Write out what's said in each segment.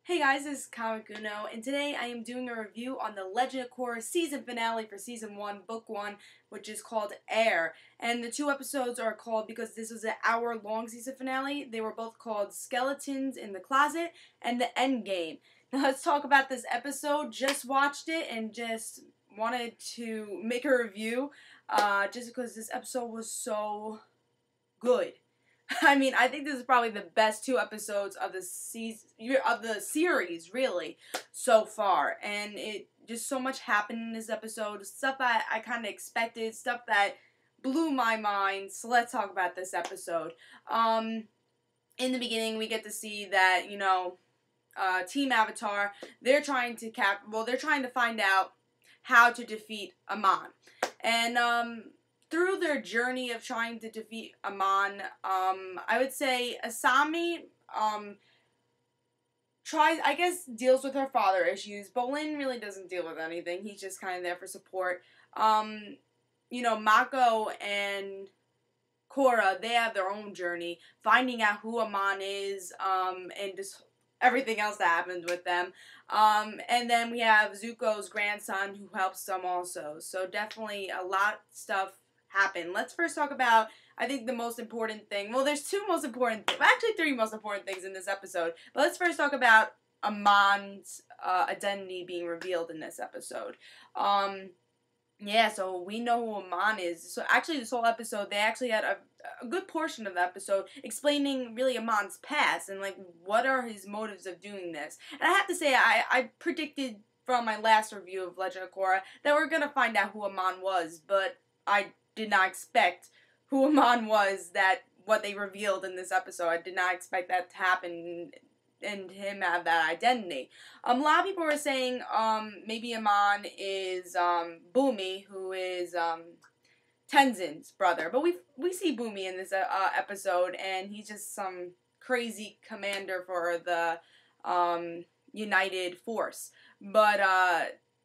Hey guys, this is Kawikuno, and today I am doing a review on the Legend of Korra season finale for season 1, book 1, which is called Air. And the two episodes are called, because this was an hour-long season finale, they were both called Skeletons in the Closet and The End Game. Now let's talk about this episode. Just watched it and just wanted to make a review, just because this episode was so good. I mean, I think this is probably the best two episodes of the series, really, so far. And it just so much happened in this episode, stuff that I kind of expected, stuff that blew my mind. So let's talk about this episode. In the beginning, we get to see that Team Avatar, they're trying to find out how to defeat Amon, and through their journey of trying to defeat Amon, I would say Asami, deals with her father issues, but Lin really doesn't deal with anything. He's just kind of there for support. Mako and Korra, they have their own journey, finding out who Amon is, and just everything else that happens with them. And then we have Zuko's grandson who helps them also. So definitely a lot of stuff happen. Let's first talk about, I think, the most important thing. Well, there's three most important things in this episode. But let's first talk about Amon's identity being revealed in this episode. So we know who Amon is. So actually, this whole episode, they actually had a good portion of the episode explaining really Amon's past and what are his motives of doing this. And I have to say, I predicted from my last review of Legend of Korra that we're gonna find out who Amon was, but I did not expect who Amon was, what they revealed in this episode. I did not expect that to happen and him have that identity. A lot of people were saying maybe Amon is Bumi, who is Tenzin's brother. But we see Bumi in this episode, and he's just some crazy commander for the United Force. But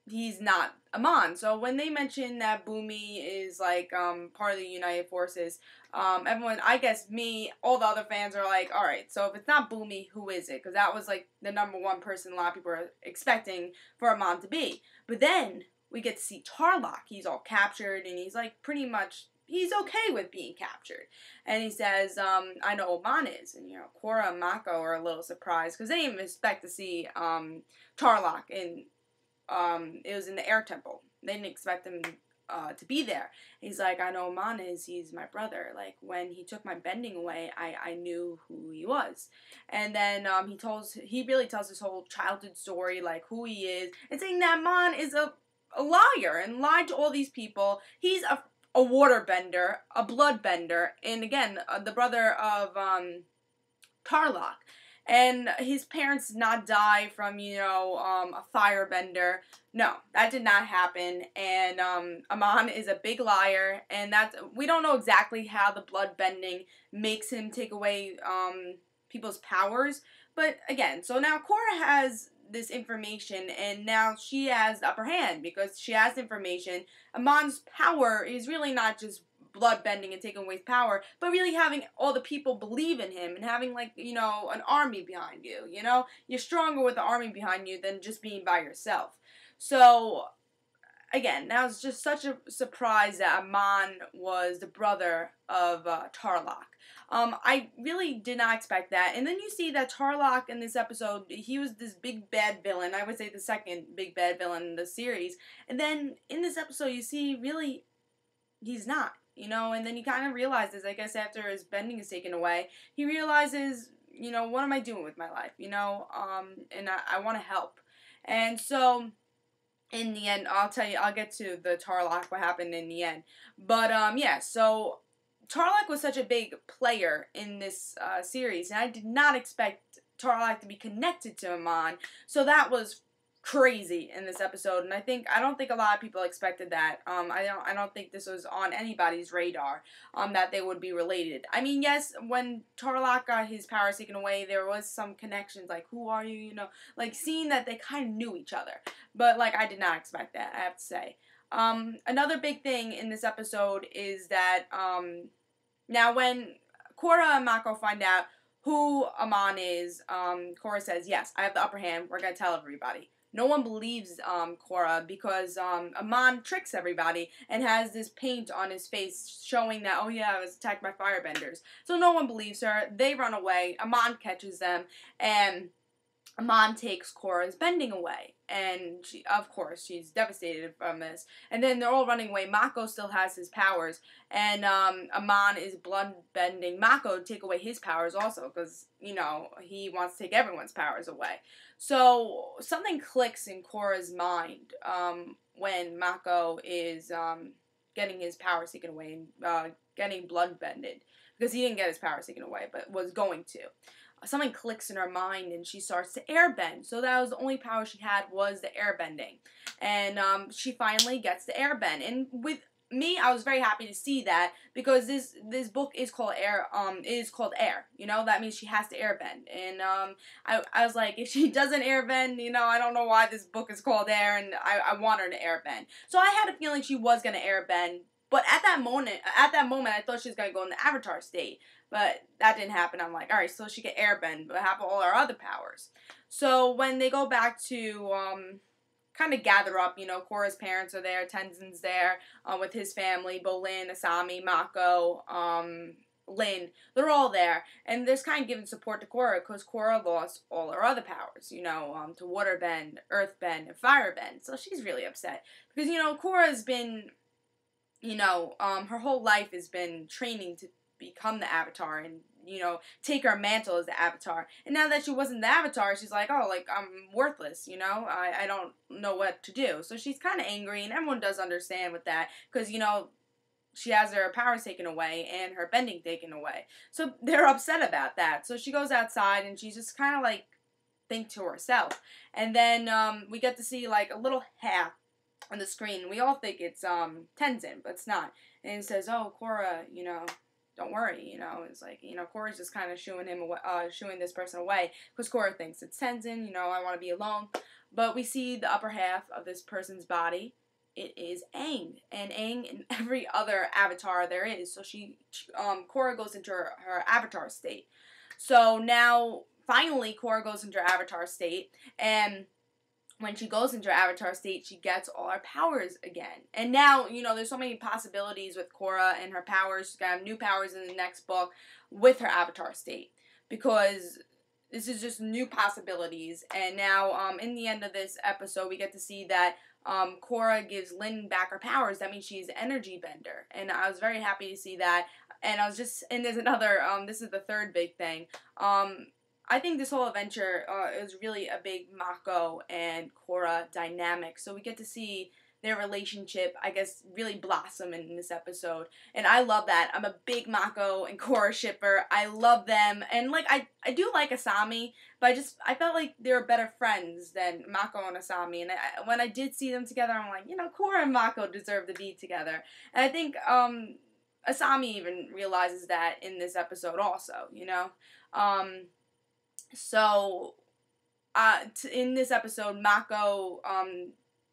he's not Amon. So when they mention that Bumi is part of the United Forces, everyone, I guess me, all the other fans are like, alright, so if it's not Bumi, who is it? Because that was the number one person a lot of people were expecting for Amon to be. But then we get to see Tarlok. He's all captured, and he's pretty much, he's okay with being captured. And he says, I know Amon is. And, Korra and Mako are a little surprised, because they didn't even expect to see Tarlok in it was in the air temple. They didn't expect him to be there. He's like, I know Amon is, he's my brother. When he took my bending away, I knew who he was. And then he really tells his whole childhood story, who he is, and saying that Amon is a liar and lied to all these people. He's a water bender, a blood bender, and again, the brother of Tarlok. And his parents did not die from, a firebender. No, that did not happen. And Amon is a big liar. And we don't know exactly how the blood bending makes him take away people's powers. But again, so now Korra has this information, and now she has the upper hand because she has information. Amon's power is really not just blood bending and taking away his power, but really having all the people believe in him and having an army behind you. You're stronger with an army behind you than just being by yourself. So again, that was just such a surprise that Amon was the brother of Tarlok. I really did not expect that. And then you see that Tarlok in this episode, he was this big bad villain. I would say the second big bad villain in the series. And then in this episode, you see really he's not. And then he kind of realizes, I guess, after his bending is taken away, he realizes, what am I doing with my life, and I want to help. And so, in the end, I'll get to the Tarlok, what happened in the end. But, so Tarlok was such a big player in this series, and I did not expect Tarlok to be connected to Amon, so that was crazy in this episode, and I don't think a lot of people expected that. I don't think this was on anybody's radar, that they would be related. I mean, yes, when Tarlok got his powers taken away, there was some connections, who are you, seeing that they kind of knew each other, but, I did not expect that, I have to say. Another big thing in this episode is that, now when Korra and Mako find out who Amon is, Korra says, yes, I have the upper hand. We're going to tell everybody. No one believes Korra because Amon tricks everybody and has this paint on his face showing that, oh yeah, I was attacked by firebenders. So no one believes her. They run away. Amon catches them, and Amon takes Korra's bending away, and she, of course, she's devastated from this. And then they're all running away. Mako still has his powers, and Amon is blood bending Mako to take away his powers also, because, you know, he wants to take everyone's powers away. So something clicks in Korra's mind when Mako is getting his powers taken away and getting blood bended, because he didn't get his powers taken away, but was going to. Something clicks in her mind and she starts to airbend. So that was the only power she had, was the airbending. And she finally gets the airbend. And with me, I was very happy to see that, because this book is called Air. You know, that means she has to airbend. And I was like, if she doesn't airbend, you know, I don't know why this book is called Air, and I want her to airbend. So I had a feeling she was gonna airbend. But at that moment, I thought she was gonna go in the Avatar state. But that didn't happen. I'm like, alright, so she can airbend, but have all our other powers. So when they go back to kind of gather up, you know, Korra's parents are there, Tenzin's there with his family, Bolin, Asami, Mako, Lin, they're all there. And they're kind of giving support to Korra, because Korra lost all her other powers, you know, to waterbend, earthbend, and firebend. So she's really upset. Because, you know, Korra's been, you know, her whole life has been training to become the Avatar and, you know, take her mantle as the Avatar. And now that she wasn't the Avatar, she's like, oh, like, I'm worthless, you know? I don't know what to do. So she's kind of angry, and everyone does understand with that, because, you know, she has her powers taken away and her bending taken away. So they're upset about that. So she goes outside, and she's just kind of, like, think to herself. And then we get to see, like, a little hat on the screen. We all think it's Tenzin, but it's not. And it says, oh, Korra, you know, don't worry, you know. It's like, you know, Korra's just kind of shooing him away, shooing this person away, because Korra thinks it's Tenzin, you know, I want to be alone. But we see the upper half of this person's body. It is Aang, and Aang and every other Avatar there is. So Korra goes into her Avatar state. So now, finally, Korra goes into her Avatar state, and when she goes into her Avatar state, she gets all her powers again. And now, you know, there's so many possibilities with Korra and her powers. She's going to have new powers in the next book with her Avatar state, because this is just new possibilities. And now, in the end of this episode, we get to see that Korra gives Lin back her powers. That means she's an energy bender. And I was very happy to see that. And there's another, this is the third big thing. I think this whole adventure is really a big Mako and Korra dynamic. So we get to see their relationship, I guess, really blossom in this episode. And I love that. I'm a big Mako and Korra shipper. I love them. And, like, I do like Asami, but I felt like they were better friends than Mako and Asami. And when I did see them together, I'm like, you know, Korra and Mako deserve to be together. And I think Asami even realizes that in this episode also, you know. So, in this episode, Mako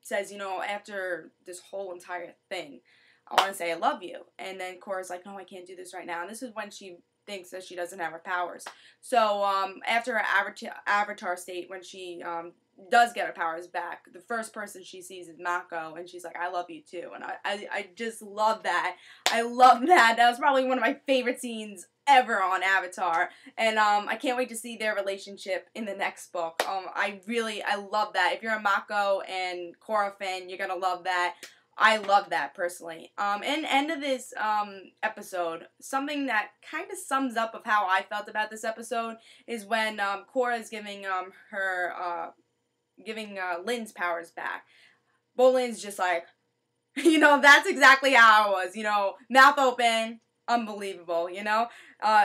says, you know, after this whole entire thing, I want to say I love you. And then Korra's like, no, I can't do this right now. And this is when she thinks that she doesn't have her powers. So, after her Avatar state, when she does get her powers back, the first person she sees is Mako, and she's like, I love you too. And I just love that. I love that. That was probably one of my favorite scenes ever on Avatar, and I can't wait to see their relationship in the next book. I love that. If you're a Mako and Korra fan, you're gonna love that. I love that personally. And end of this episode, something that kind of sums up of how I felt about this episode is when Korra is giving Lin's powers back. Bolin's just like, you know, that's exactly how I was. You know, mouth open. Unbelievable, you know?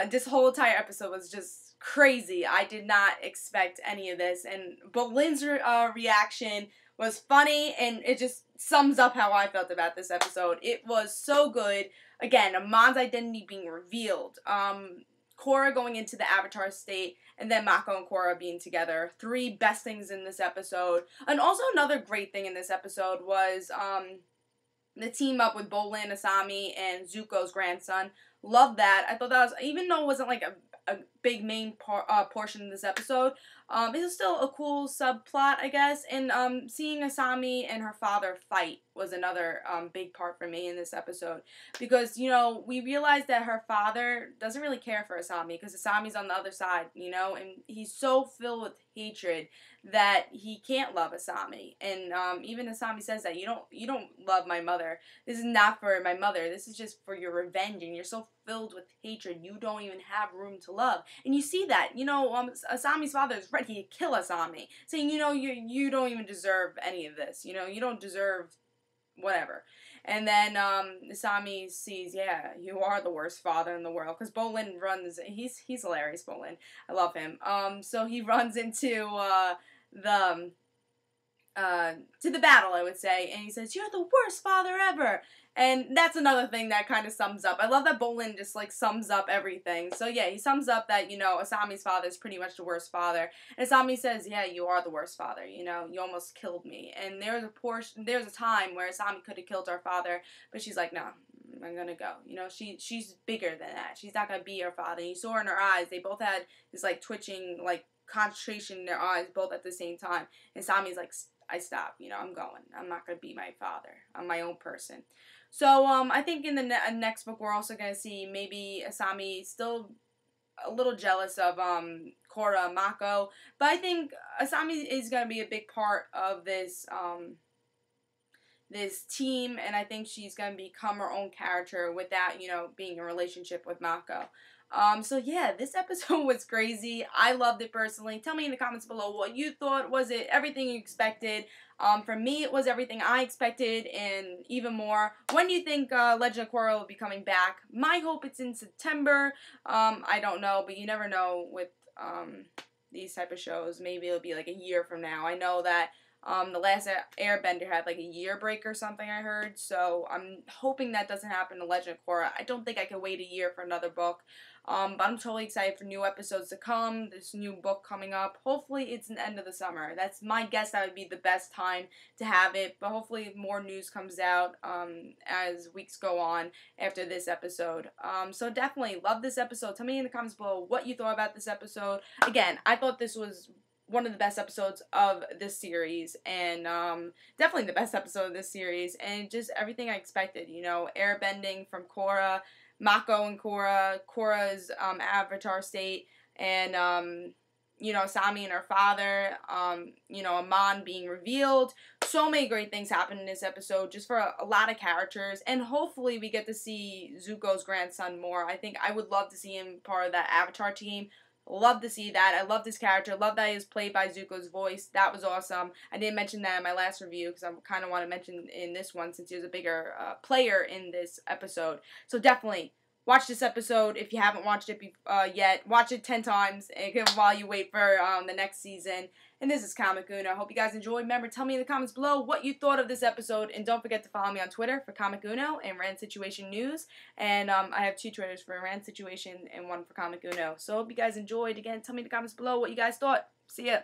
This whole entire episode was just crazy. I did not expect any of this. But Lynn's reaction was funny, and it just sums up how I felt about this episode. It was so good. Again, Amon's identity being revealed. Korra going into the Avatar state, and then Mako and Korra being together. 3 best things in this episode. And also another great thing in this episode was the team up with Bolin, Asami, and Zuko's grandson. Love that. I thought that was, even though it wasn't like a big main portion of this episode. It was still a cool subplot, I guess, and seeing Asami and her father fight was another big part for me in this episode, because, you know, we realized that her father doesn't really care for Asami, because Asami's on the other side, you know, and he's so filled with hatred that he can't love Asami, and even Asami says that you don't love my mother. This is not for my mother. This is just for your revenge, and you're so filled with hatred you don't even have room to love. And you see that, you know, Asami's father is ready to kill Asami, saying, you know, you don't even deserve any of this. You know, you don't deserve whatever. And then Asami sees, yeah, you are the worst father in the world, because Bolin runs. He's hilarious, Bolin. I love him. So he runs into the to the battle, I would say, and he says, "You're the worst father ever." And that's another thing that kind of sums up. I love that Bolin just, like, sums up everything. So, yeah, he sums up that, you know, Asami's father is pretty much the worst father. And Asami says, yeah, you are the worst father. You know, you almost killed me. And there's a time where Asami could have killed our father, but she's like, no, I'm gonna go. You know, she's bigger than that. She's not gonna be her father. And you saw in her eyes, they both had this, like, twitching, like, concentration in their eyes, both at the same time. And Asami's like, I stop. You know, I'm going. I'm not gonna be my father. I'm my own person. So, I think in the next book, we're also going to see maybe Asami still a little jealous of, Korra and Mako. But I think Asami is going to be a big part of this, this team. And I think she's going to become her own character without, you know, being in a relationship with Mako. So yeah, this episode was crazy. I loved it personally. Tell me in the comments below what you thought. Was it everything you expected? For me, it was everything I expected and even more. When do you think Legend of Korra will be coming back? My hope it's in September. I don't know, but you never know with these type of shows. Maybe it'll be like a year from now. I know that the last Airbender had like a year break or something, I heard. So I'm hoping that doesn't happen to Legend of Korra. I don't think I could wait a year for another book. But I'm totally excited for new episodes to come. This new book coming up. Hopefully it's the end of the summer. That's my guess. That would be the best time to have it. But hopefully more news comes out as weeks go on after this episode. So definitely love this episode. Tell me in the comments below what you thought about this episode. Again, I thought this was one of the best episodes of this series, and definitely the best episode of this series, and just everything I expected, you know, airbending from Korra, Mako and Korra, Korra's avatar state, and you know, Asami and her father, you know, Amon being revealed. So many great things happen in this episode, just for a lot of characters, and hopefully we get to see Zuko's grandson more. I think I would love to see him part of that avatar team. Love to see that. I love this character. Love that he was played by Zuko's voice. That was awesome. I didn't mention that in my last review because I kind of want to mention in this one since he was a bigger player in this episode. So definitely watch this episode if you haven't watched it yet. Watch it 10 times while you wait for the next season. And this is Comic Uno. Hope you guys enjoyed. Remember, tell me in the comments below what you thought of this episode. And don't forget to follow me on Twitter for Comic Uno and Rand Situation News. And I have 2 Twitters for Rand Situation and 1 for Comic Uno. So hope you guys enjoyed. Again, tell me in the comments below what you guys thought. See ya.